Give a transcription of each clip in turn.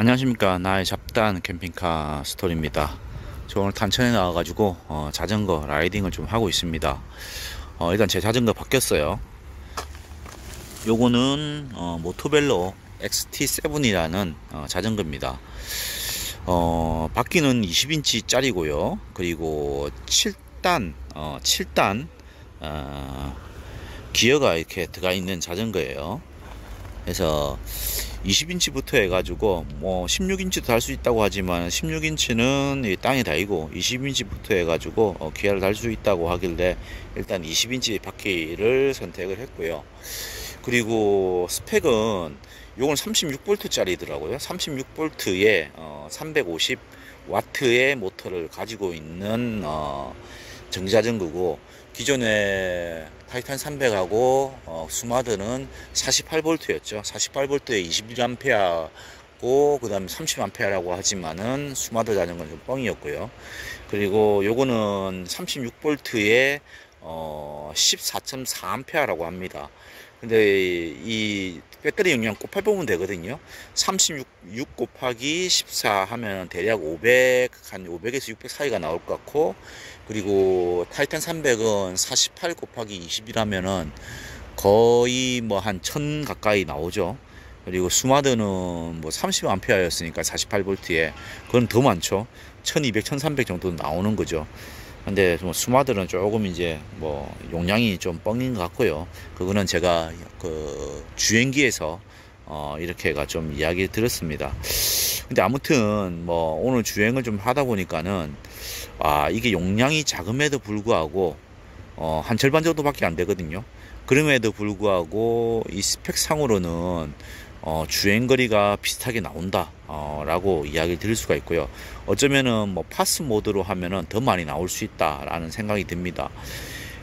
안녕하십니까. 나의 잡다한 캠핑카 스토리입니다. 저 오늘 탄천에 나와가지고 자전거 라이딩을 좀 하고 있습니다. 일단 제 자전거 바뀌었어요. 요거는 모토벨로 XT7이라는 자전거입니다. 바퀴는 20인치 짜리고요. 그리고 7단 기어가 이렇게 들어가 있는 자전거예요. 그래서 20인치부터 해가지고 뭐 16인치도 달 수 있다고 하지만 16인치는 땅에 닿이고 20인치부터 해가지고 기아를 달 수 있다고 하길래 일단 20인치 바퀴를 선택을 했고요. 그리고 스펙은 요건 36V 짜리더라고요. 36V에 350W의 모터를 가지고 있는 전기자전거고, 기존에 타이탄 300하고 스마드는 48V였죠. 48V에 21A고 그 다음에 30A라고 하지만은 스마드 자전거는 좀 뻥이었고요. 그리고 요거는 36V에 14.4A라고 합니다. 근데 이 배터리 용량 곱해보면 되거든요. 36 곱하기 14 하면 대략 500, 한 500에서 600 사이가 나올 것 같고, 그리고 타이탄 300은 48 곱하기 20이라면은 거의 뭐 한 1000 가까이 나오죠. 그리고 스마드는 뭐 30A였으니까 48V에 그건 더 많죠. 1200, 1300 정도 나오는 거죠. 근데 뭐 스마드는 조금 이제 뭐 용량이 좀 뻥인 것 같고요. 그거는 제가 그 주행기에서 이렇게가 좀 이야기 들었습니다. 근데 아무튼 뭐 오늘 주행을 좀 하다 보니까는 이게 용량이 작음에도 불구하고 한 절반 정도밖에 안 되거든요. 그럼에도 불구하고 이 스펙상으로는 주행거리가 비슷하게 나온다 라고 이야기를 드릴 수가 있고요. 어쩌면은 뭐 파스 모드로 하면은 더 많이 나올 수 있다 라는 생각이 듭니다.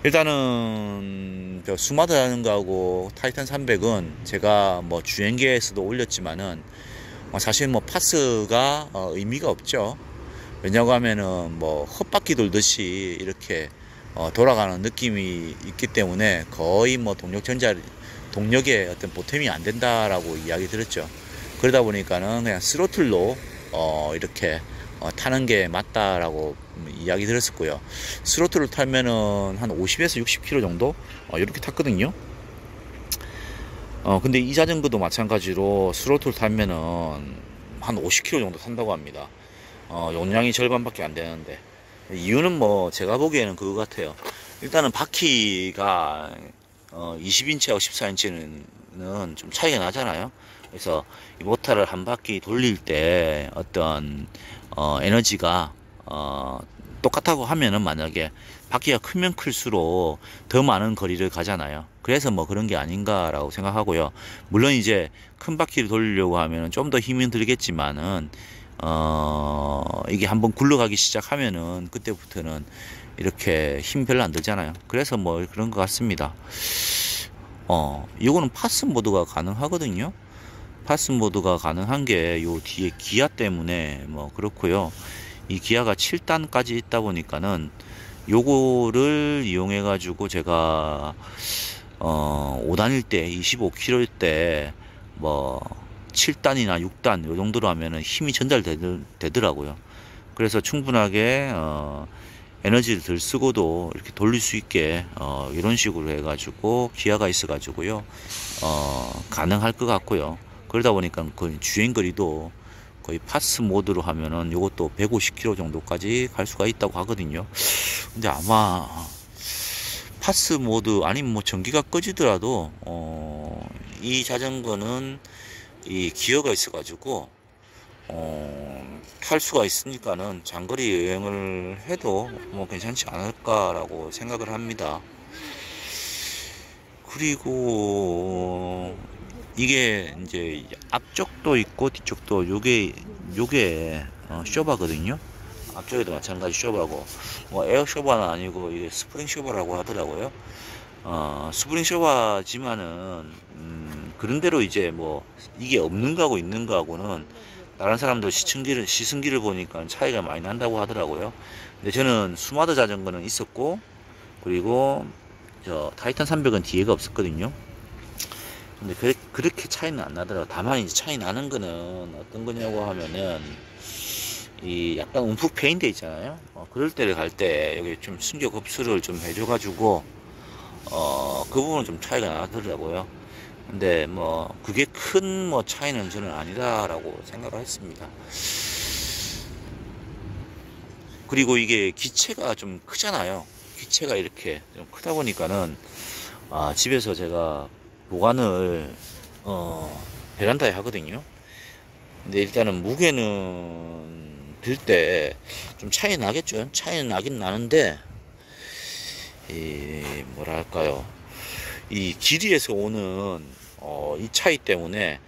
일단은 스마트 자전거하고 타이탄 300은 제가 뭐 주행기에서도 올렸지만은 사실 뭐 파스가 의미가 없죠. 왜냐고 하면은 뭐 헛바퀴 돌듯이 이렇게 돌아가는 느낌이 있기 때문에 거의 뭐 동력에 어떤 보탬이 안 된다라고 이야기 들었죠. 그러다 보니까는 그냥 스로틀로 이렇게 타는 게 맞다라고 이야기 들었었고요. 스로틀을 타면은 한 50에서 60km 정도 이렇게 탔거든요. 근데 이 자전거도 마찬가지로 스로틀 타면은 한 50km 정도 탄다고 합니다. 용량이 절반밖에 안 되는데, 이유는 뭐 제가 보기에는 그거 같아요. 일단은 바퀴가 20인치하고 14인치는 좀 차이가 나잖아요. 그래서 이 모터를 한 바퀴 돌릴 때 어떤 에너지가 똑같다고 하면은, 만약에 바퀴가 크면 클수록 더 많은 거리를 가잖아요. 그래서 뭐 그런 게 아닌가라고 생각하고요. 물론 이제 큰 바퀴를 돌리려고 하면은 좀 더 힘이 들겠지만은 이게 한번 굴러가기 시작하면은 그때부터는 이렇게 힘 별로 안 들잖아요. 그래서 뭐 그런 것 같습니다. 이거는 파스 모드가 가능하거든요. 파스 모드가 가능한 게 요 뒤에 기아 때문에 뭐 그렇고요. 이 기아가 7단까지 있다 보니까는 요거를 이용해 가지고 제가 5단일 때 25km 때 뭐 7단이나 6단 요 정도로 하면은 힘이 전달되더라고요. 그래서 충분하게 에너지를 덜 쓰고도 이렇게 돌릴 수 있게 이런 식으로 해 가지고 기아가 있어 가지고요 가능할 것 같고요. 그러다 보니까 그 주행거리도 거의 파스 모드로 하면은 요것도 150km 정도까지 갈 수가 있다고 하거든요. 근데 아마 파스 모드 아니면 뭐 전기가 꺼지더라도 이 자전거는 이 기어가 있어 가지고 탈 수가 있으니까는 장거리 여행을 해도 뭐 괜찮지 않을까라고 생각을 합니다. 그리고 이게 이제 앞쪽도 있고 뒤쪽도 요게 쇼바거든요. 앞쪽에도 마찬가지 쇼바고, 뭐 에어 쇼바는 아니고 이게 스프링 쇼바라고 하더라고요. 스프링 쇼바지만은 그런대로 이제 뭐 이게 없는 거하고 있는 거하고는 다른 사람들 시승기를 보니까 차이가 많이 난다고 하더라고요. 근데 저는 스마트 자전거는 있었고, 그리고 저 타이탄 300은 뒤에가 없었거든요. 근데 그렇게 차이는 안 나더라고. 다만 이제 차이 나는 거는 어떤 거냐고 하면은 이 약간 움푹 패인 데 있잖아요. 그럴 때를 갈 때 여기 좀 승격 흡수를 좀 해줘가지고 그 부분은 좀 차이가 나더라고요. 근데 뭐 그게 큰 뭐 차이는 저는 아니다라고 생각을 했습니다. 그리고 이게 기체가 좀 크잖아요. 기체가 이렇게 좀 크다 보니까는 집에서 제가 보관을 베란다에 하거든요. 근데 일단은 무게는 들 때 좀 차이 나겠죠. 차이는 나긴 나는데 이 뭐랄까요, 이 길이에서 오는 이 차이 때문에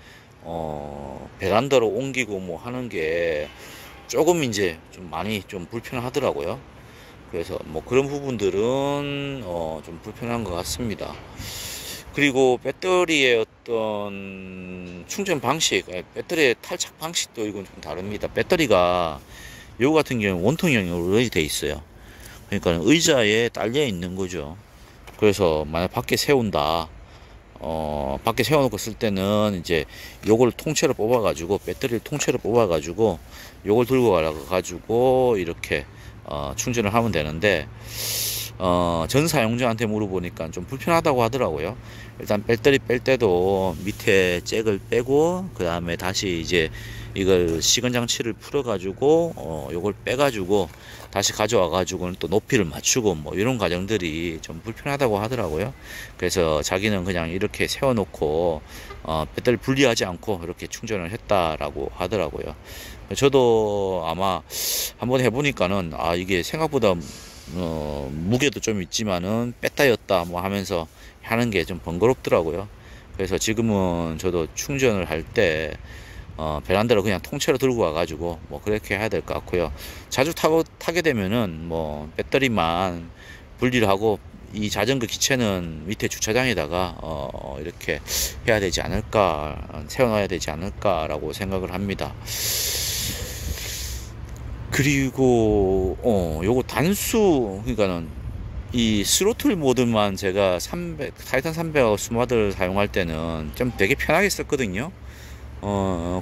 베란다로 옮기고 뭐 하는 게 조금 이제 좀 많이 좀 불편하더라고요. 그래서 뭐 그런 부분들은 좀 불편한 것 같습니다. 그리고 배터리의 어떤 충전 방식, 배터리의 탈착 방식도 이건 좀 다릅니다. 배터리가 요거 같은 경우는 원통형으로 돼 있어요. 그러니까 의자에 딸려 있는 거죠. 그래서 만약 밖에 세운다, 밖에 세워놓고 쓸 때는 이제 요걸 통째로 뽑아가지고, 배터리를 통째로 뽑아가지고 요걸 들고 가가지고 이렇게 충전을 하면 되는데, 전 사용자한테 물어보니까 좀 불편하다고 하더라고요. 일단 배터리 뺄 때도 밑에 잭을 빼고 그 다음에 다시 이제 이걸 시건 장치를 풀어 가지고 요걸 빼 가지고 다시 가져와 가지고는 또 높이를 맞추고 뭐 이런 과정들이 좀 불편하다고 하더라고요. 그래서 자기는 그냥 이렇게 세워 놓고 배터리 분리하지 않고 이렇게 충전을 했다라고 하더라고요. 저도 아마 한번 해보니까는 이게 생각보다 무게도 좀 있지만은 뺐다 였다 뭐 하면서 하는 게 좀 번거롭더라고요. 그래서 지금은 저도 충전을 할 때 베란다로 그냥 통째로 들고 와가지고 뭐 그렇게 해야 될 것 같고요. 자주 타게 되면은 뭐 배터리만 분리를 하고 이 자전거 기체는 밑에 주차장에다가 이렇게 해야 되지 않을까, 세워놔야 되지 않을까라고 생각을 합니다. 그리고 요거 단수, 그러니까는 이 스로틀 모드만 제가 타이탄 300하고 스마드를 사용할 때는 좀 되게 편하게 썼거든요.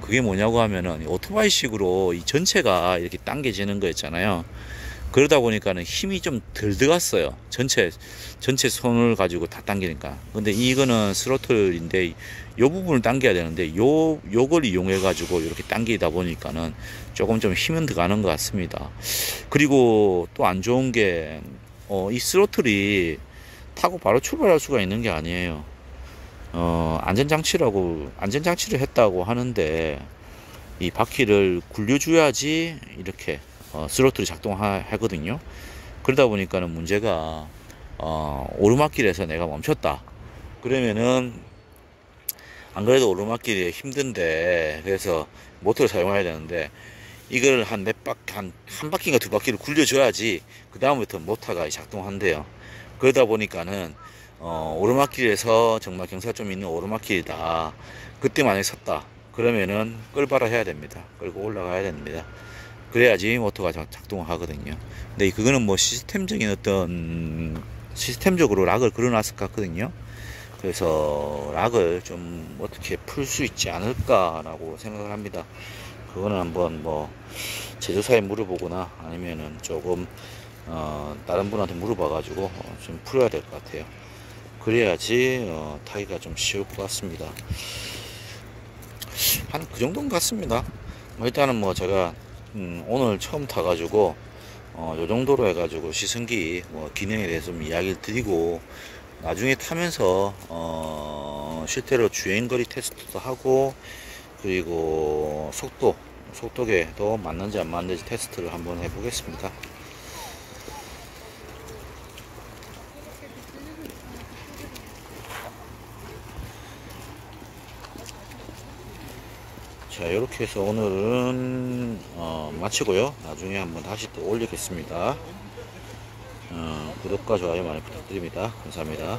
그게 뭐냐고 하면은 오토바이식으로 이 전체가 이렇게 당겨지는 거였잖아요. 그러다 보니까는 힘이 좀 덜 들어갔어요. 전체 손을 가지고 다 당기니까. 근데 이거는 스로틀인데 요 부분을 당겨야 되는데 요걸 이용해 가지고 이렇게 당기다 보니까는 조금 좀 힘은 들어가는 것 같습니다. 그리고 또 안 좋은 게 이 스로틀이 타고 바로 출발할 수가 있는 게 아니에요. 안전장치를 했다고 하는데 이 바퀴를 굴려줘야지 이렇게 스로틀이 작동하거든요. 그러다 보니까는 문제가 오르막길에서 내가 멈췄다 그러면은, 안 그래도 오르막길이 힘든데 그래서 모터를 사용해야 되는데 이걸 한 바퀴인가 두 바퀴를 굴려줘야지 그 다음부터 모터가 작동한대요. 그러다 보니까는 오르막길에서 정말 경사 좀 있는 오르막길이다, 그때 만약에 섰다 그러면은 끌바라 해야 됩니다. 끌고 올라가야 됩니다. 그래야지 모터가 작동하거든요. 근데 그거는 뭐 시스템적으로 락을 그려놨을 것 같거든요. 그래서 락을 좀 어떻게 풀 수 있지 않을까라고 생각을 합니다. 그거는 한번 뭐 제조사에 물어보거나 아니면은 조금 다른 분한테 물어봐 가지고 좀 풀어야 될 것 같아요. 그래야지 타기가 좀 쉬울 것 같습니다. 한 그 정도인 것 같습니다. 일단은 뭐 제가 오늘 처음 타가지고 요 정도로 해가지고 시승기 뭐 기능에 대해서 좀 이야기를 드리고, 나중에 타면서 실제로 주행거리 테스트도 하고, 그리고 속도계도 맞는지 안 맞는지 테스트를 한번 해보겠습니다. 자, 이렇게 해서 오늘은 마치고요. 나중에 한번 다시 또 올리겠습니다. 구독과 좋아요 많이 부탁드립니다. 감사합니다.